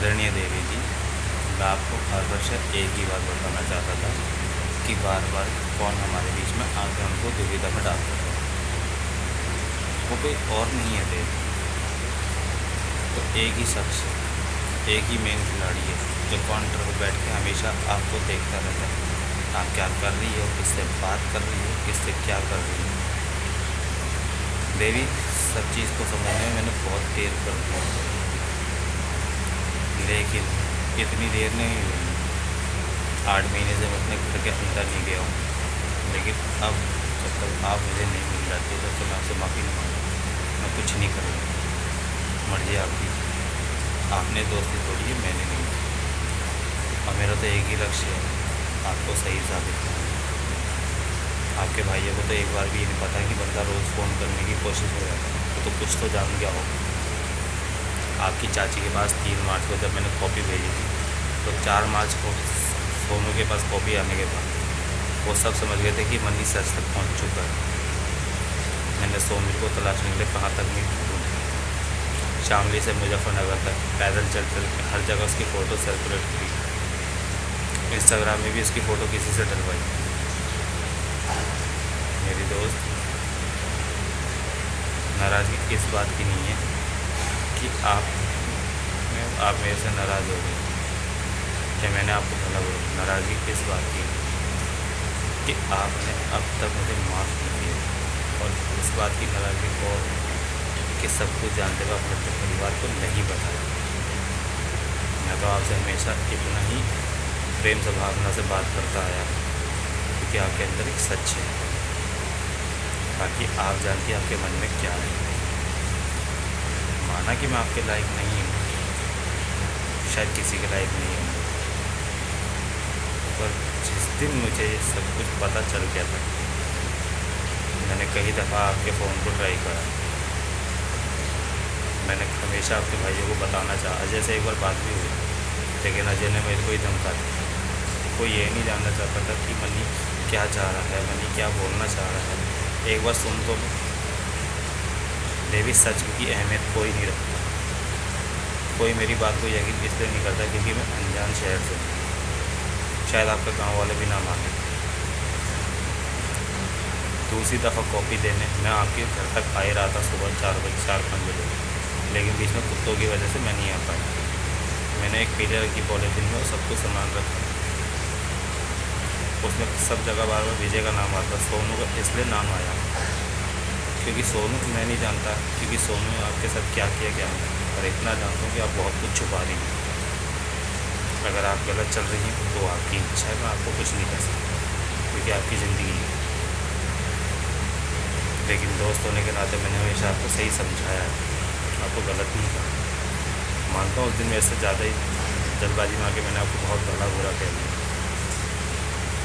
आदरणीय देवी जी, मैं आपको हर वर्ष एक ही बात बताना चाहता था कि बार बार कौन हमारे बीच में आके हमको दुविधा में डालता है। वो कोई और नहीं है देवी, तो एक ही शख्स, एक ही मेन खिलाड़ी है जो काउंटर पर बैठ के हमेशा आपको देखता रहता है। आप क्या कर रही हो, किससे बात कर रही हो, किससे क्या कर रही हो। देवी, सब चीज़ को समझने में मैंने बहुत देर कर दी, लेकिन इतनी देर नहीं हुई। 8 महीने से मैं अपने घर के अंदर नहीं गया हूँ, लेकिन अब जब तक आप मुझे नहीं मिल जाती तब तक मैं आपसे माफ़ी नहीं मांगूंगा। मैं कुछ नहीं करूँगा, मर्जी आपकी। आपने दोस्ती तोड़ी है, मैंने नहीं। और मेरा तो एक ही लक्ष्य है, आपको सही साबित करना। आपके भाइयों को तो एक बार भी ये नहीं पता कि बंदा रोज़ फ़ोन करने की कोशिश हो जाता है, तो कुछ तो जान गया हो। आपकी चाची के पास 3 मार्च को जब मैंने कॉपी भेजी थी, तो 4 मार्च को सोनू के पास कॉपी आने के बाद वो सब समझ गए थे कि मनी सच तक पहुंच चुका है। मैंने सोनू को तलाशने के लिए कहाँ तक नहीं ढूंढी, शामली से मुजफ्फरनगर तक पैदल चल चल के हर जगह उसकी फ़ोटो सर्कुलेट की। इंस्टाग्राम में भी उसकी फ़ोटो किसी से डलवाई। मेरी दोस्त, नाराज़गी इस बात की नहीं है कि आप मेरे से नाराज़ हो गए, कि मैंने आपको भला बोला। नाराज़गी इस बात की कि आपने अब तक मुझे माफ़ नहीं किया, और इस बात की नाराज़गी और कि सब कुछ जानते हुए अपने अपने परिवार को नहीं बताया। मैं तो आपसे हमेशा इतना ही प्रेम सद्भावना से बात करता आया, क्योंकि आपके अंदर एक सच है, ताकि आप जानती आपके मन में क्या है। माना कि मैं आपके लायक नहीं हूँ, शायद किसी के लायक नहीं हूँ, पर जिस दिन मुझे सब कुछ पता चल गया था, मैंने कई दफ़ा आपके फ़ोन को ट्राई करा। मैंने हमेशा आपके भाइयों को बताना चाहा। अजय से एक बार बात भी हुई, लेकिन अजय ने मेरे को ही धमका दिया। कोई ये नहीं जानना चाहता था कि मनी क्या चाह रहा है, मनी क्या बोलना चाह रहा है। एक बार सुन तो लो। देवी, सच की अहमियत कोई नहीं रखता। कोई मेरी बात को यकीन इसलिए नहीं करता क्योंकि मैं अनजान शहर से हूँ। शायद आपके गांव वाले भी ना माने। दूसरी दफ़ा कॉपी देने मैं आपके घर तक आ ही रहा था सुबह 4-5 बजे, लेकिन बीच में कुत्तों की वजह से मैं नहीं आ पाया। मैंने एक पीले रंग की पॉलीथीन में सब कुछ सामान रखा, उसमें सब जगह बार बार विजय का नाम आता। सोनू का इसलिए नाम आया क्योंकि सोनू मैं नहीं जानता, क्योंकि सोनू ने आपके साथ क्या किया क्या नहीं, पर इतना जानता हूँ कि आप बहुत कुछ छुपा रही हैं। अगर आप गलत चल रही हैं तो आपकी इच्छा है, मैं आपको कुछ नहीं कर सकता, क्योंकि आपकी ज़िंदगी है। लेकिन दोस्त होने के नाते मैंने हमेशा आपको सही समझाया है, आपको गलत नहीं कहा। मानता हूँ उस दिन मेरे से ज़्यादा ही जल्दबाजी में आके मैंने आपको बहुत भला बुरा कह दिया,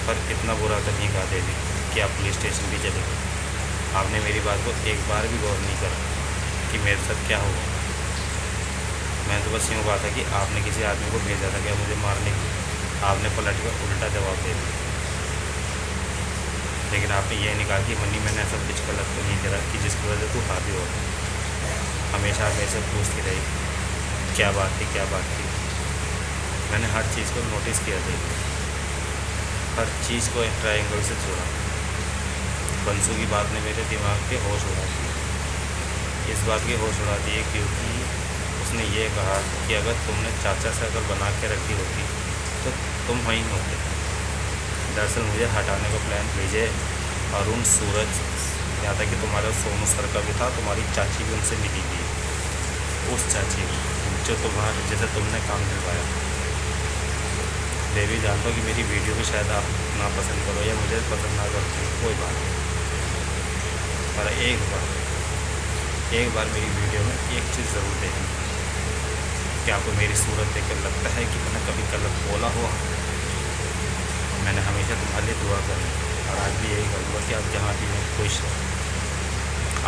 पर इतना बुरा तो नहीं कहा देवी कि आप पुलिस स्टेशन भी चले गए। आपने मेरी बात को एक बार भी गौर नहीं करा कि मेरे साथ क्या हुआ। मैं तो बस यूँ कहा था कि आपने किसी आदमी को भेजा था क्या मुझे मारने के लिए। आपने पलट कर उल्टा जवाब दे दिया, लेकिन आपने ये नहीं कहा कि मनी मैंने ऐसा कुछ गलत तो नहीं करा कि जिसकी वजह से तू हावी हो। हमेशा आप मेरे से पूछती रही क्या बात थी, क्या बात थी। मैंने हर चीज़ को नोटिस किया था, हर चीज़ को एक ट्रायंगल से जोड़ा। बंसू की बात ने मेरे दिमाग के होश उड़ा दिए। इस बात के होश उड़ा दिए क्योंकि उसने ये कहा कि अगर तुमने चाचा से अगर बना के रखी होती तो तुम वहीं होते। दरअसल मुझे हटाने का प्लान भेजे अरुण, सूरज, यहाँ तक कि तुम्हारा सोनू सर का भी था। तुम्हारी चाची भी उनसे मिली थी, उस चाची जो तुम्हारे जैसे तुमने काम करवाया। देवी, जानता हूँ कि मेरी वीडियो भी शायद आप ना पसंद करो या मुझे पसंद ना करो, कोई बात नहीं, पर एक बार मेरी वीडियो में एक चीज़ ज़रूर देखना कि आपको मेरी सूरत देखकर लगता है कि मैंने कभी गलत बोला हुआ। मैंने हमेशा तुम्हारे लिए दुआ करी, और आज भी यही करूँगा कि आप जहाँ भी हो खुश हो।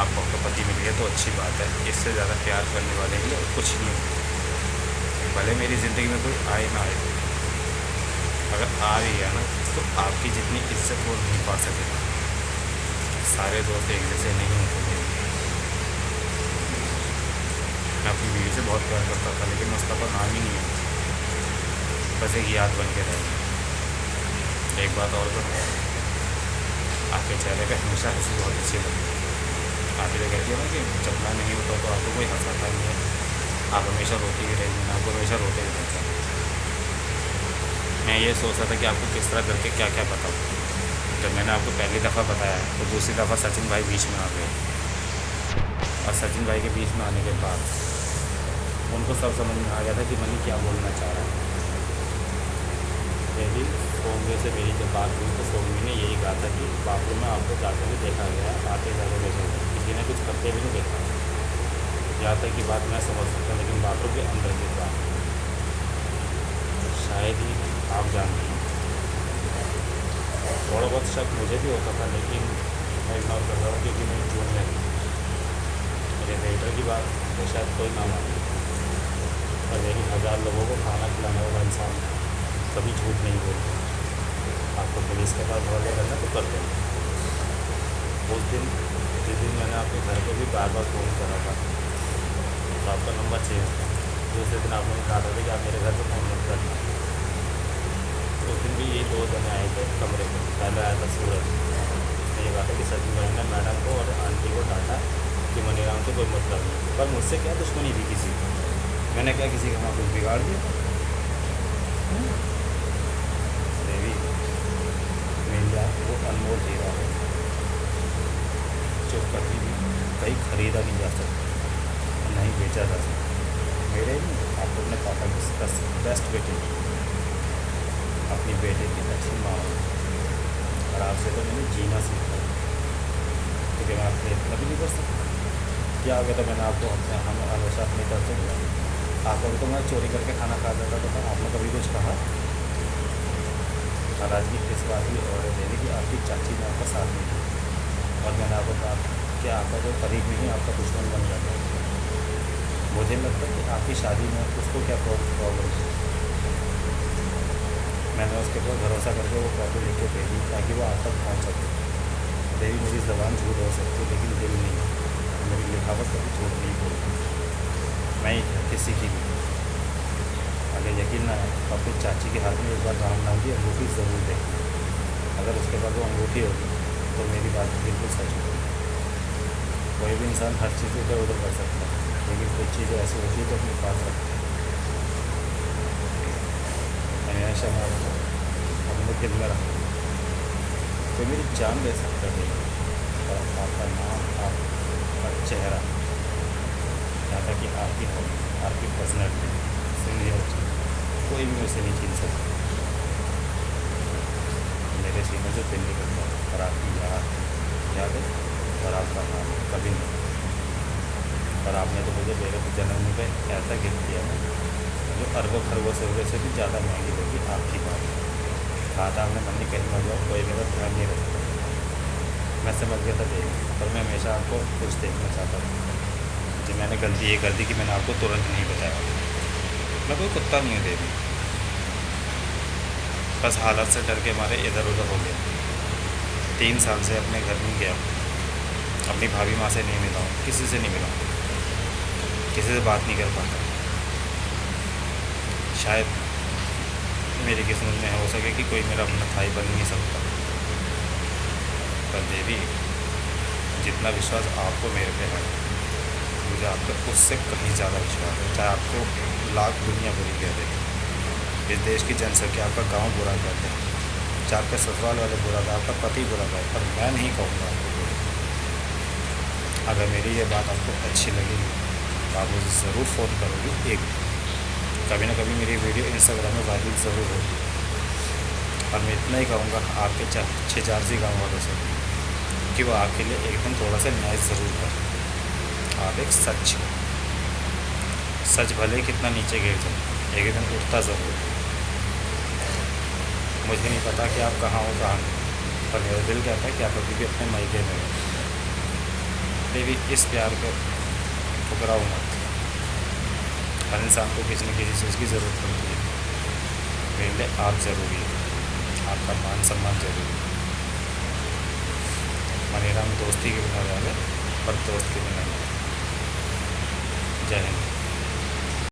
आपको आपका पति मिल गया तो अच्छी बात है, इससे ज़्यादा प्यार करने वाले ही और कुछ नहीं हो। भले मेरी ज़िंदगी में कोई आए ना आए, अगर आ भी गया ना तो आपकी जितनी इज्जत वो नहीं पा सकेगा। सारे दोस्त एक जैसे नहीं होते। मैं अपनी वीडियो देवी से बहुत प्यार करता था, लेकिन मुस्तफ़ा नाम ही नहीं है, बस एक याद बन के रहेगा। एक बात और बताओ, आपके चेहरे पे हमेशा हंसी बहुत अच्छी लगती है। आप ये कहती है ना कि जब मैं नहीं होता तो आपको कोई हंसाता नहीं है, आप हमेशा रोती ही रहेंगी, मैं आपको हमेशा रोते ही रहता हूँ। मैं ये सोच रहा था कि आपको किस तरह करके क्या क्या बताऊँ। जब मैंने आपको पहली दफ़ा बताया तो दूसरी दफ़ा सचिन भाई बीच में आ गए, और सचिन भाई के बीच में आने के बाद उनको सब समझ में आ गया था कि मनी क्या बोलना चाह रहा है। लेकिन सौम्य से मेरी जब बात हुई तो सौम्य ने यही कहा था कि बाथरूम में आपको जाते हुए देखा गया, आते जाते देखा गया, किसी ने कुछ करते भी नहीं देखा। यहाँ तक की बात मैं समझ सकता, लेकिन बाथरूम के अंदर की बात शायद ही आप जानते हैं। थोड़ा बहुत शक मुझे भी होता था, लेकिन मैं इग्नोर कर रहा हूँ क्योंकि मैं जूनियर मेरे वेटर की बात तो शायद कोई ना माने, पर लेकिन 1000 लोगों को खाना खिलाने वाला इंसान कभी झूठ नहीं बोलता। आपको पुलिस के पास हवाले करना तो कर देना। उस दिन जिस दिन मैंने आपके घर को भी बार बार फ़ोन करा था तो आपका नंबर चेंज था। दूसरे दिन आपने कहा था कि आप मेरे घर पर फ़ोन मत करना। उस दिन भी यही 2 जने आए थे कमरे में। पहले आया था सूरज, उसने ये कहा था कि सचिन भाई ने मैडम को और आंटी को डांटा कि मनीराम से कोई मतलब नहीं, पर मुझसे क्या दुश्मनी थी किसी को, मैंने क्या किसी का वहाँ कुछ बिगाड़ दिया। देवी मेरी आप वो अनमोल हीरा है जो कभी भी कहीं ख़रीदा नहीं जा सकता, नहीं बेचा जा सकता। मेरे नहीं, आप अपने पापा की बेस्ट बेटे, अपनी बेटे की अच्छी माँ हो, और आपसे तो मैंने जीना सीखा, क्योंकि मैं आपसे इतना भी नहीं कर सकता। क्या हो गया था, मैंने आपको हम हमेशा अपनी तरफ से दिया। आपको भी तो मैं चोरी करके खाना खा जाता था, आपने कभी कुछ कहा। और आज की इस बात की और देने की आपकी चाची ने आपका साथ नहीं दिया, और मैंने आपको कहा कि आपका जो करीब नहीं है आपका दुश्मन बन जाता है। मुझे लगता है कि आपकी शादी में उसको क्या प्रॉब्लम है। मैंने उसके ऊपर भरोसा करके वो कॉपी लिख के भेजी ताकि वो आप तक पहुँच सके। देवी मेरी ज़बान झूठ हो सकती है, लेकिन दिल नहीं, मेरी लिखावट कभी झूठ नहीं बोलती। मैं किसी की भी अगर यकीन ना है तो अपनी चाची के हाथ में एक बार राम नाम की अंगूठी ज़रूर देखना। अगर उसके बाद वो अंगूठी होगी तो मेरी बात बिल्कुल सच होगी। कोई भी इंसान हर चीज़ इधर उधर कर सकता है, लेकिन कुछ चीज़ें ऐसी होती है जो अपने पास रखती है। हमेशा मैं अपने दिल में रखता हूँ, तो मेरी जान ले सकता है, और आपका नाम, आपका चेहरा, यहाँ तक कि आपकी हॉबी, आपकी पर्सनैलिटी, सिंसियरिटी, कोई भी मुझसे नहीं छीन सकता। मेरे सीने से दिल निकलता है, और आपकी याद है और आपका नाम कभी नहीं। और आपने तो मुझे मेरे जन्मदिन पे ऐसा गिफ्ट किया है जो अरबों खरबों से भी ज़्यादा महंगी लगी। आपकी बात कहा था आपने, मम्मी कहीं ना जाओ, कोई मेरा ध्यान नहीं रखता। मैं समझ गया था देवी, पर मैं हमेशा आपको कुछ देखना चाहता था। जी मैंने गलती ये कर दी कि मैंने आपको तुरंत नहीं बताया। मैं कोई कुत्ता नहीं हूँ देवी, बस हालत से डर के मारे इधर उधर हो गया। 3 साल से अपने घर नहीं गया, अपनी भाभी माँ से नहीं मिला हूँ, किसी से नहीं मिला हूँ, किसी से बात नहीं कर पाता। शायद मेरी किस्मत में हो सके कि कोई मेरा अपना भाई बन नहीं सकता। पर देवी जितना विश्वास आपको मेरे पे है, मुझे आप पर उससे कहीं ज़्यादा विश्वास है। चाहे आपको लाख दुनिया बुरी कह दे, इस देश की जनसंख्या आपका गांव बुरा कहते हैं, चाहे आपके ससुराल वाले बुरा कहा, आपका पति बुरा कहा, पर मैं नहीं कहूँगा आपको बुरा। अगर मेरी ये बात आपको अच्छी लगेगी तो आप मुझे ज़रूर फ़ोन करोगी। एक कभी ना कभी मेरी वीडियो इंस्टाग्राम में वायरल ज़रूर होगी, और मैं इतना ही कहूँगा आपके 6 गाँव वालों से कि वो आपके लिए एकदम थोड़ा सा न्याय ज़रूर करें। आप एक सच भले कितना नीचे गिर जाए, एक दिन उठता ज़रूर। मुझे नहीं पता कि आप कहाँ हो कहाँ नहीं, पर मेरा दिल कहता है कि आप अभी भी अपने मायके में हो। देवी इस प्यार को ठुकराओ मत। हर इंसान को किसी न किसी चीज़ की ज़रूरत पड़ती है, मेरे लिए आप ज़रूरी है, आपका मान सम्मान ज़रूरी है। मनीराम दोस्ती के बिना रह, पर दोस्त के बिना नहीं। जय हिंद।